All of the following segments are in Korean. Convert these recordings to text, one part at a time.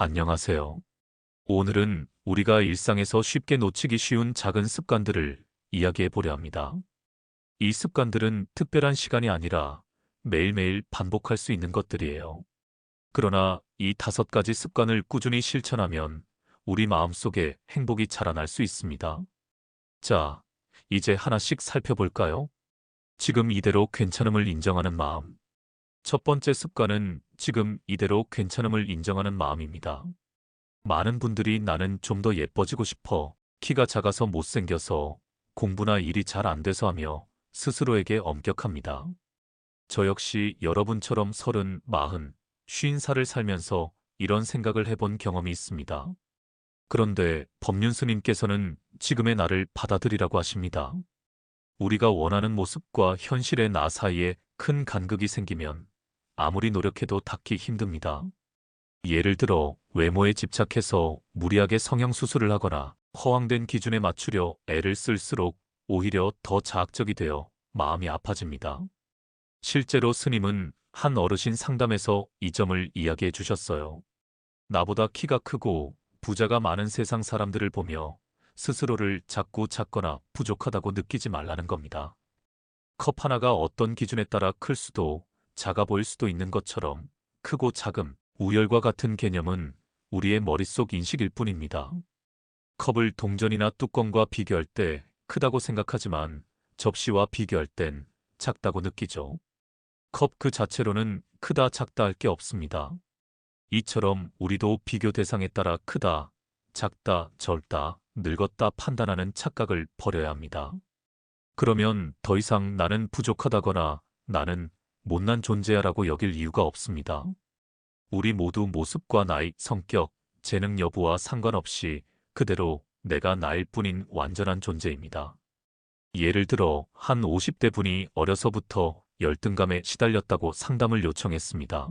안녕하세요. 오늘은 우리가 일상에서 쉽게 놓치기 쉬운 작은 습관들을 이야기해 보려 합니다. 이 습관들은 특별한 시간이 아니라 매일매일 반복할 수 있는 것들이에요. 그러나 이 5가지 습관을 꾸준히 실천하면 우리 마음속에 행복이 자라날 수 있습니다. 자, 이제 하나씩 살펴볼까요? 지금 이대로 괜찮음을 인정하는 마음. 첫 번째 습관은 지금 이대로 괜찮음을 인정하는 마음입니다. 많은 분들이 나는 좀 더 예뻐지고 싶어, 키가 작아서 못생겨서, 공부나 일이 잘 안 돼서 하며 스스로에게 엄격합니다. 저 역시 여러분처럼 30, 40, 50살을 살면서 이런 생각을 해본 경험이 있습니다. 그런데 법륜 스님께서는 지금의 나를 받아들이라고 하십니다. 우리가 원하는 모습과 현실의 나 사이에 큰 간극이 생기면 아무리 노력해도 닿기 힘듭니다. 예를 들어 외모에 집착해서 무리하게 성형수술을 하거나 허황된 기준에 맞추려 애를 쓸수록 오히려 더 자학적이 되어 마음이 아파집니다. 실제로 스님은 한 어르신 상담에서 이 점을 이야기해 주셨어요. 나보다 키가 크고 부자가 많은 세상 사람들을 보며 스스로를 작고 작거나 부족하다고 느끼지 말라는 겁니다. 컵 하나가 어떤 기준에 따라 클 수도 작아 보일 수도 있는 것처럼 크고 작음, 우열과 같은 개념은 우리의 머릿속 인식일 뿐입니다. 컵을 동전이나 뚜껑과 비교할 때 크다고 생각하지만 접시와 비교할 땐 작다고 느끼죠. 컵 그 자체로는 크다 작다 할 게 없습니다. 이처럼 우리도 비교 대상에 따라 크다, 작다, 젊다, 늙었다 판단하는 착각을 버려야 합니다. 그러면 더 이상 나는 부족하다거나 나는 못난 존재야라고 여길 이유가 없습니다. 우리 모두 모습과 나이, 성격, 재능 여부와 상관없이 그대로 내가 나일 뿐인 완전한 존재입니다. 예를 들어 한 50대 분이 어려서부터 열등감에 시달렸다고 상담을 요청했습니다.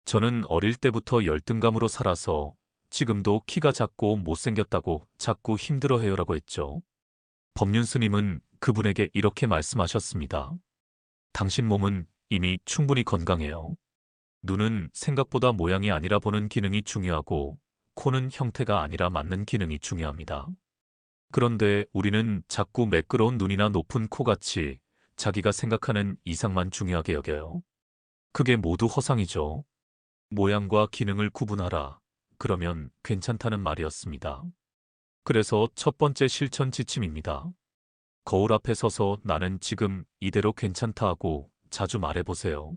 저는 어릴 때부터 열등감으로 살아서 지금도 키가 작고 못생겼다고 자꾸 힘들어해요라고 했죠. 법륜 스님은 그분에게 이렇게 말씀하셨습니다. 당신 몸은 이미 충분히 건강해요. 눈은 생각보다 모양이 아니라 보는 기능이 중요하고 코는 형태가 아니라 맞는 기능이 중요합니다. 그런데 우리는 자꾸 매끄러운 눈이나 높은 코같이 자기가 생각하는 이상만 중요하게 여겨요. 그게 모두 허상이죠. 모양과 기능을 구분하라. 그러면 괜찮다는 말이었습니다. 그래서 첫 번째 실천 지침입니다. 거울 앞에 서서 나는 지금 이대로 괜찮다 하고 자주 말해보세요.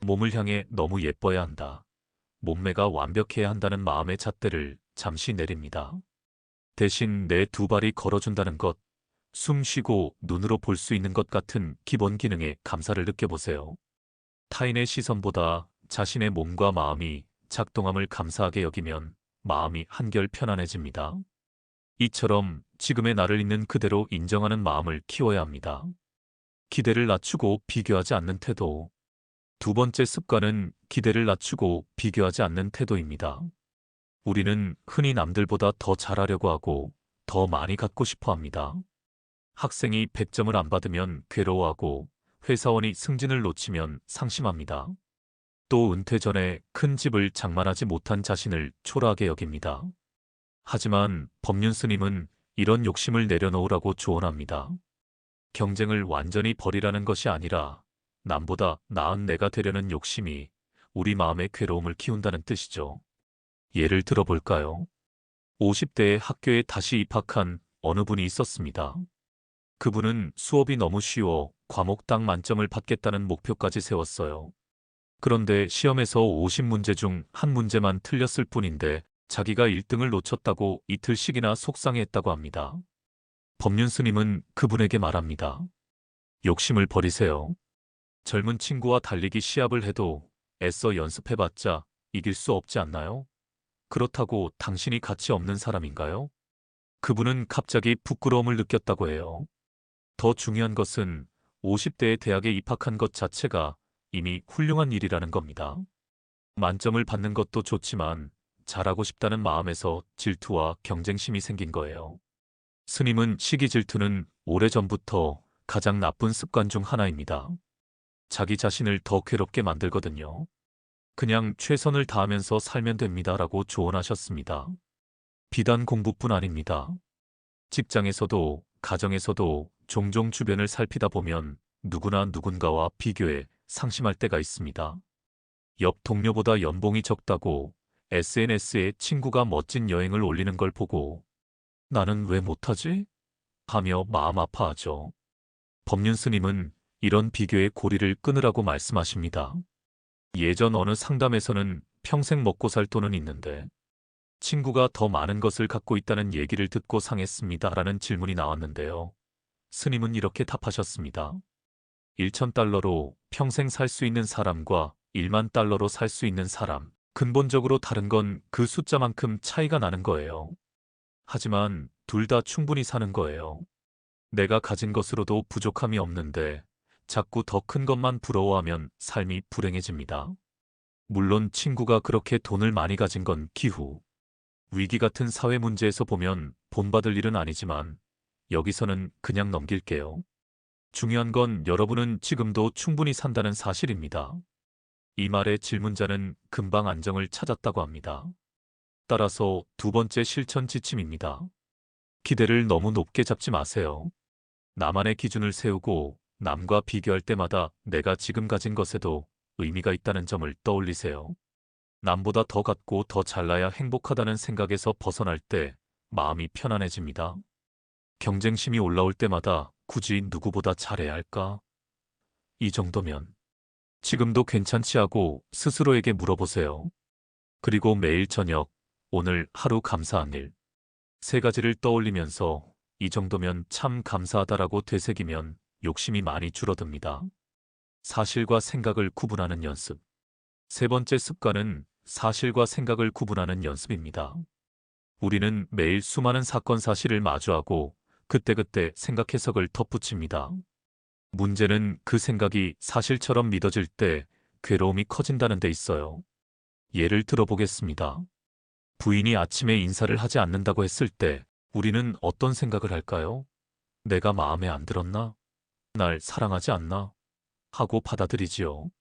몸을 향해 너무 예뻐야 한다. 몸매가 완벽해야 한다는 마음의 잣대를 잠시 내립니다. 대신 내 두 발이 걸어준다는 것, 숨 쉬고 눈으로 볼 수 있는 것 같은 기본 기능에 감사를 느껴보세요. 타인의 시선보다 자신의 몸과 마음이 작동함을 감사하게 여기면 마음이 한결 편안해집니다. 이처럼 지금의 나를 있는 그대로 인정하는 마음을 키워야 합니다. 기대를 낮추고 비교하지 않는 태도. 두 번째 습관은 기대를 낮추고 비교하지 않는 태도입니다. 우리는 흔히 남들보다 더 잘하려고 하고 더 많이 갖고 싶어 합니다. 학생이 100점을 안 받으면 괴로워하고 회사원이 승진을 놓치면 상심합니다. 또 은퇴 전에 큰 집을 장만하지 못한 자신을 초라하게 여깁니다. 하지만 법륜 스님은 이런 욕심을 내려놓으라고 조언합니다. 경쟁을 완전히 버리라는 것이 아니라 남보다 나은 내가 되려는 욕심이 우리 마음의 괴로움을 키운다는 뜻이죠. 예를 들어볼까요? 50대에 학교에 다시 입학한 어느 분이 있었습니다. 그분은 수업이 너무 쉬워 과목당 만점을 받겠다는 목표까지 세웠어요. 그런데 시험에서 50문제 중 한 문제만 틀렸을 뿐인데 자기가 1등을 놓쳤다고 이틀씩이나 속상해했다고 합니다. 법륜 스님은 그분에게 말합니다. 욕심을 버리세요. 젊은 친구와 달리기 시합을 해도 애써 연습해봤자 이길 수 없지 않나요? 그렇다고 당신이 가치 없는 사람인가요? 그분은 갑자기 부끄러움을 느꼈다고 해요. 더 중요한 것은 50대에 대학에 입학한 것 자체가 이미 훌륭한 일이라는 겁니다. 만점을 받는 것도 좋지만 잘하고 싶다는 마음에서 질투와 경쟁심이 생긴 거예요. 스님은 시기 질투는 오래전부터 가장 나쁜 습관 중 하나입니다. 자기 자신을 더 괴롭게 만들거든요. 그냥 최선을 다하면서 살면 됩니다라고 조언하셨습니다. 비단 공부뿐 아닙니다. 직장에서도, 가정에서도 종종 주변을 살피다 보면 누구나 누군가와 비교해 상심할 때가 있습니다. 옆 동료보다 연봉이 적다고 SNS에 친구가 멋진 여행을 올리는 걸 보고 나는 왜 못하지? 하며 마음 아파하죠. 법륜 스님은 이런 비교의 고리를 끊으라고 말씀하십니다. 예전 어느 상담에서는 평생 먹고 살 돈은 있는데 친구가 더 많은 것을 갖고 있다는 얘기를 듣고 상했습니다라는 질문이 나왔는데요. 스님은 이렇게 답하셨습니다. 1,000달러로 평생 살 수 있는 사람과 1만 달러로 살 수 있는 사람, 근본적으로 다른 건 그 숫자만큼 차이가 나는 거예요. 하지만 둘 다 충분히 사는 거예요. 내가 가진 것으로도 부족함이 없는데 자꾸 더 큰 것만 부러워하면 삶이 불행해집니다. 물론 친구가 그렇게 돈을 많이 가진 건 기후, 위기 같은 사회 문제에서 보면 본받을 일은 아니지만 여기서는 그냥 넘길게요. 중요한 건 여러분은 지금도 충분히 산다는 사실입니다. 이 말의 질문자는 금방 안정을 찾았다고 합니다. 따라서 두 번째 실천 지침입니다. 기대를 너무 높게 잡지 마세요. 나만의 기준을 세우고 남과 비교할 때마다 내가 지금 가진 것에도 의미가 있다는 점을 떠올리세요. 남보다 더 갖고 더 잘나야 행복하다는 생각에서 벗어날 때 마음이 편안해집니다. 경쟁심이 올라올 때마다 굳이 누구보다 잘해야 할까? 이 정도면 지금도 괜찮지 하고 스스로에게 물어보세요. 그리고 매일 저녁, 오늘 하루 감사한 일, 세 가지를 떠올리면서 이 정도면 참 감사하다라고 되새기면 욕심이 많이 줄어듭니다. 사실과 생각을 구분하는 연습. 세 번째 습관은 사실과 생각을 구분하는 연습입니다. 우리는 매일 수많은 사건 사실을 마주하고 그때그때 생각 해석을 덧붙입니다. 문제는 그 생각이 사실처럼 믿어질 때 괴로움이 커진다는 데 있어요. 예를 들어보겠습니다. 부인이 아침에 인사를 하지 않는다고 했을 때 우리는 어떤 생각을 할까요? 내가 마음에 안 들었나? 날 사랑하지 않나? 하고 받아들이지요.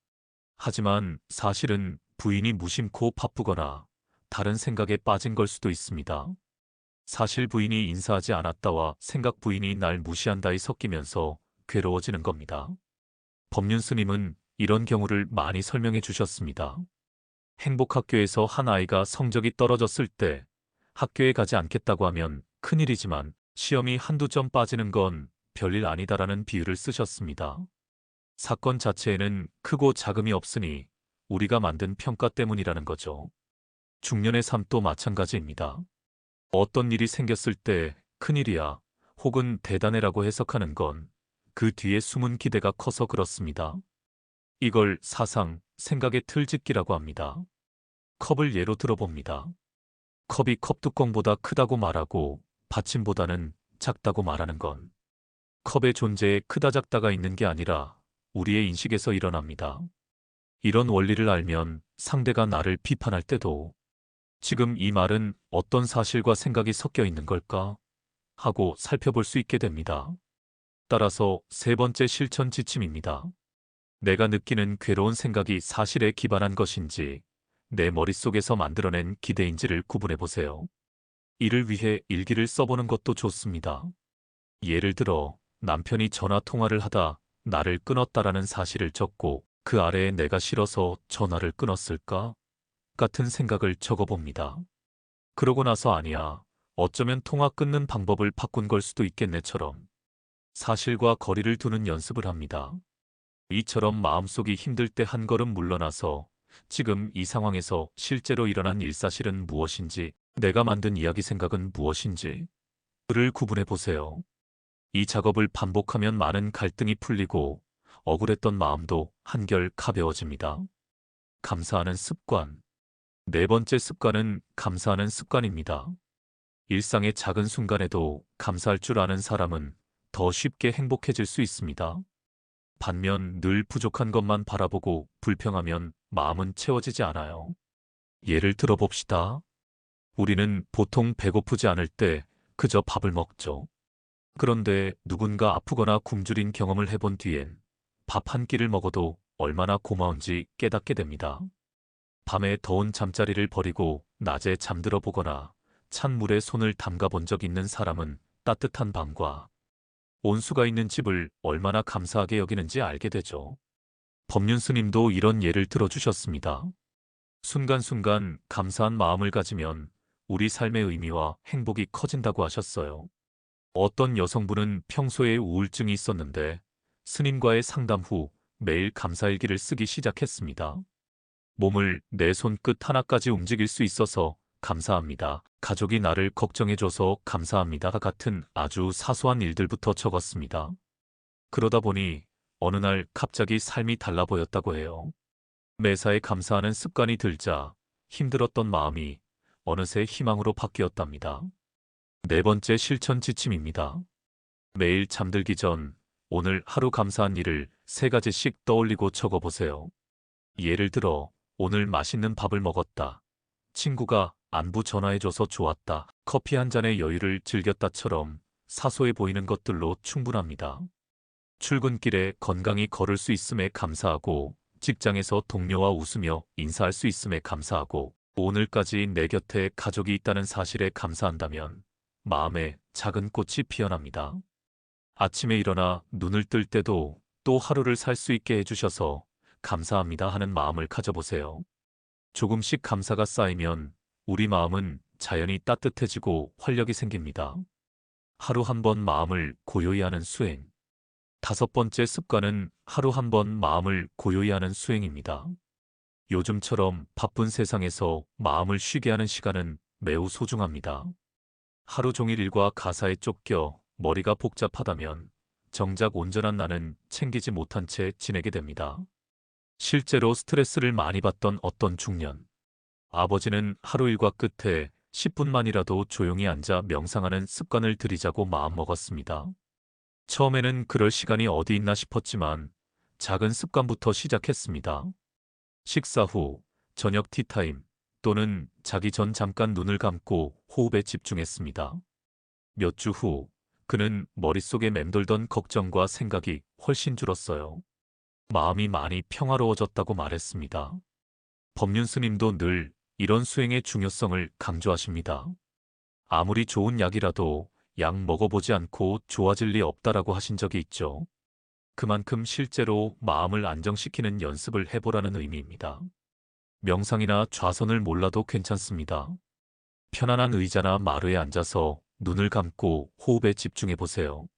하지만 사실은 부인이 무심코 바쁘거나 다른 생각에 빠진 걸 수도 있습니다. 사실 부인이 인사하지 않았다와 생각 부인이 날 무시한다에 섞이면서 괴로워지는 겁니다. 법륜 스님은 이런 경우를 많이 설명해 주셨습니다. 행복학교에서 한 아이가 성적이 떨어졌을 때 학교에 가지 않겠다고 하면 큰일이지만 시험이 한두 점 빠지는 건 별일 아니다라는 비유를 쓰셨습니다. 사건 자체에는 크고 작음이 없으니 우리가 만든 평가 때문이라는 거죠. 중년의 삶도 마찬가지입니다. 어떤 일이 생겼을 때 큰일이야 혹은 대단해라고 해석하는 건 그 뒤에 숨은 기대가 커서 그렇습니다. 이걸 사상, 생각의 틀짓기라고 합니다. 컵을 예로 들어봅니다. 컵이 컵뚜껑보다 크다고 말하고 받침보다는 작다고 말하는 건 컵의 존재에 크다 작다가 있는 게 아니라 우리의 인식에서 일어납니다. 이런 원리를 알면 상대가 나를 비판할 때도 지금 이 말은 어떤 사실과 생각이 섞여 있는 걸까? 하고 살펴볼 수 있게 됩니다. 따라서 세 번째 실천 지침입니다. 내가 느끼는 괴로운 생각이 사실에 기반한 것인지 내 머릿속에서 만들어낸 기대인지를 구분해 보세요. 이를 위해 일기를 써보는 것도 좋습니다. 예를 들어 남편이 전화 통화를 하다 나를 끊었다라는 사실을 적고 그 아래에 내가 싫어서 전화를 끊었을까? 같은 생각을 적어봅니다. 그러고 나서 아니야. 어쩌면 통화 끊는 방법을 바꾼 걸 수도 있겠네처럼 사실과 거리를 두는 연습을 합니다. 이처럼 마음속이 힘들 때 한 걸음 물러나서 지금 이 상황에서 실제로 일어난 일사실은 무엇인지, 내가 만든 이야기 생각은 무엇인지 를 구분해 보세요. 이 작업을 반복하면 많은 갈등이 풀리고 억울했던 마음도 한결 가벼워집니다. 감사하는 습관. 네 번째 습관은 감사하는 습관입니다. 일상의 작은 순간에도 감사할 줄 아는 사람은 더 쉽게 행복해질 수 있습니다. 반면 늘 부족한 것만 바라보고 불평하면 마음은 채워지지 않아요. 예를 들어 봅시다. 우리는 보통 배고프지 않을 때 그저 밥을 먹죠. 그런데 누군가 아프거나 굶주린 경험을 해본 뒤엔 밥 한 끼를 먹어도 얼마나 고마운지 깨닫게 됩니다. 밤에 더운 잠자리를 버리고 낮에 잠들어 보거나 찬 물에 손을 담가 본 적 있는 사람은 따뜻한 방과 온수가 있는 집을 얼마나 감사하게 여기는지 알게 되죠. 법륜 스님도 이런 예를 들어주셨습니다. 순간순간 감사한 마음을 가지면 우리 삶의 의미와 행복이 커진다고 하셨어요. 어떤 여성분은 평소에 우울증이 있었는데 스님과의 상담 후 매일 감사일기를 쓰기 시작했습니다. 몸을 내 손끝 하나까지 움직일 수 있어서 감사합니다. 가족이 나를 걱정해줘서 감사합니다. 같은 아주 사소한 일들부터 적었습니다. 그러다 보니 어느 날 갑자기 삶이 달라 보였다고 해요. 매사에 감사하는 습관이 들자 힘들었던 마음이 어느새 희망으로 바뀌었답니다. 네 번째 실천 지침입니다. 매일 잠들기 전 오늘 하루 감사한 일을 3가지씩 떠올리고 적어보세요. 예를 들어 오늘 맛있는 밥을 먹었다. 친구가 안부 전화해줘서 좋았다. 커피 한 잔의 여유를 즐겼다처럼 사소해 보이는 것들로 충분합니다. 출근길에 건강히 걸을 수 있음에 감사하고 직장에서 동료와 웃으며 인사할 수 있음에 감사하고 오늘까지 내 곁에 가족이 있다는 사실에 감사한다면 마음에 작은 꽃이 피어납니다. 아침에 일어나 눈을 뜰 때도 또 하루를 살 수 있게 해주셔서 감사합니다 하는 마음을 가져보세요. 조금씩 감사가 쌓이면 우리 마음은 자연히 따뜻해지고 활력이 생깁니다. 하루 한 번 마음을 고요히 하는 수행. 5번째 습관은 하루 한 번 마음을 고요히 하는 수행입니다. 요즘처럼 바쁜 세상에서 마음을 쉬게 하는 시간은 매우 소중합니다. 하루 종일 일과 가사에 쫓겨 머리가 복잡하다면 정작 온전한 나는 챙기지 못한 채 지내게 됩니다. 실제로 스트레스를 많이 받던 어떤 중년. 아버지는 하루 일과 끝에 10분만이라도 조용히 앉아 명상하는 습관을 들이자고 마음먹었습니다. 처음에는 그럴 시간이 어디 있나 싶었지만 작은 습관부터 시작했습니다. 식사 후, 저녁 티타임 또는 자기 전 잠깐 눈을 감고 호흡에 집중했습니다. 몇 주 후, 그는 머릿속에 맴돌던 걱정과 생각이 훨씬 줄었어요. 마음이 많이 평화로워졌다고 말했습니다. 법륜 스님도 늘 이런 수행의 중요성을 강조하십니다. 아무리 좋은 약이라도 약 먹어보지 않고 좋아질 리 없다라고 하신 적이 있죠. 그만큼 실제로 마음을 안정시키는 연습을 해보라는 의미입니다. 명상이나 좌선을 몰라도 괜찮습니다. 편안한 의자나 마루에 앉아서 눈을 감고 호흡에 집중해 보세요.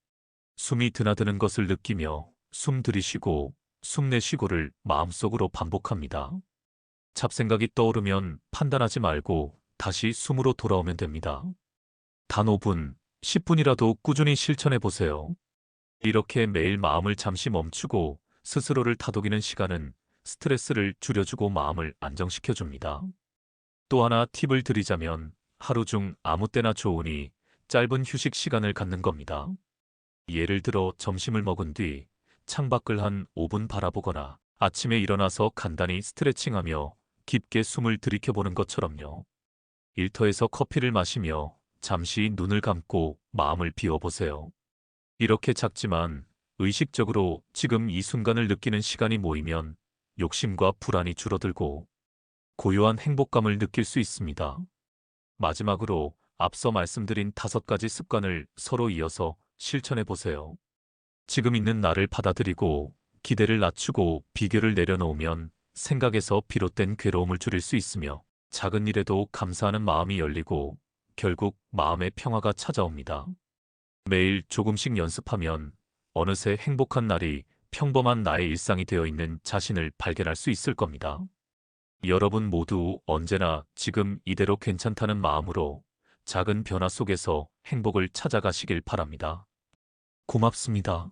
숨이 드나드는 것을 느끼며 숨 들이쉬고 숨 내쉬고를 마음속으로 반복합니다. 잡생각이 떠오르면 판단하지 말고 다시 숨으로 돌아오면 됩니다. 단 5분, 10분이라도 꾸준히 실천해 보세요. 이렇게 매일 마음을 잠시 멈추고 스스로를 다독이는 시간은 스트레스를 줄여주고 마음을 안정시켜줍니다. 또 하나 팁을 드리자면 하루 중 아무 때나 좋으니 짧은 휴식 시간을 갖는 겁니다. 예를 들어 점심을 먹은 뒤 창밖을 한 5분 바라보거나 아침에 일어나서 간단히 스트레칭하며 깊게 숨을 들이켜보는 것처럼요. 일터에서 커피를 마시며 잠시 눈을 감고 마음을 비워보세요. 이렇게 작지만 의식적으로 지금 이 순간을 느끼는 시간이 모이면 욕심과 불안이 줄어들고 고요한 행복감을 느낄 수 있습니다. 마지막으로 앞서 말씀드린 5가지 습관을 서로 이어서 실천해 보세요. 지금 있는 나를 받아들이고 기대를 낮추고 비교를 내려놓으면 생각에서 비롯된 괴로움을 줄일 수 있으며 작은 일에도 감사하는 마음이 열리고 결국 마음의 평화가 찾아옵니다. 매일 조금씩 연습하면 어느새 행복한 날이 평범한 나의 일상이 되어 있는 자신을 발견할 수 있을 겁니다. 여러분 모두 언제나 지금 이대로 괜찮다는 마음으로 작은 변화 속에서 행복을 찾아가시길 바랍니다. 고맙습니다.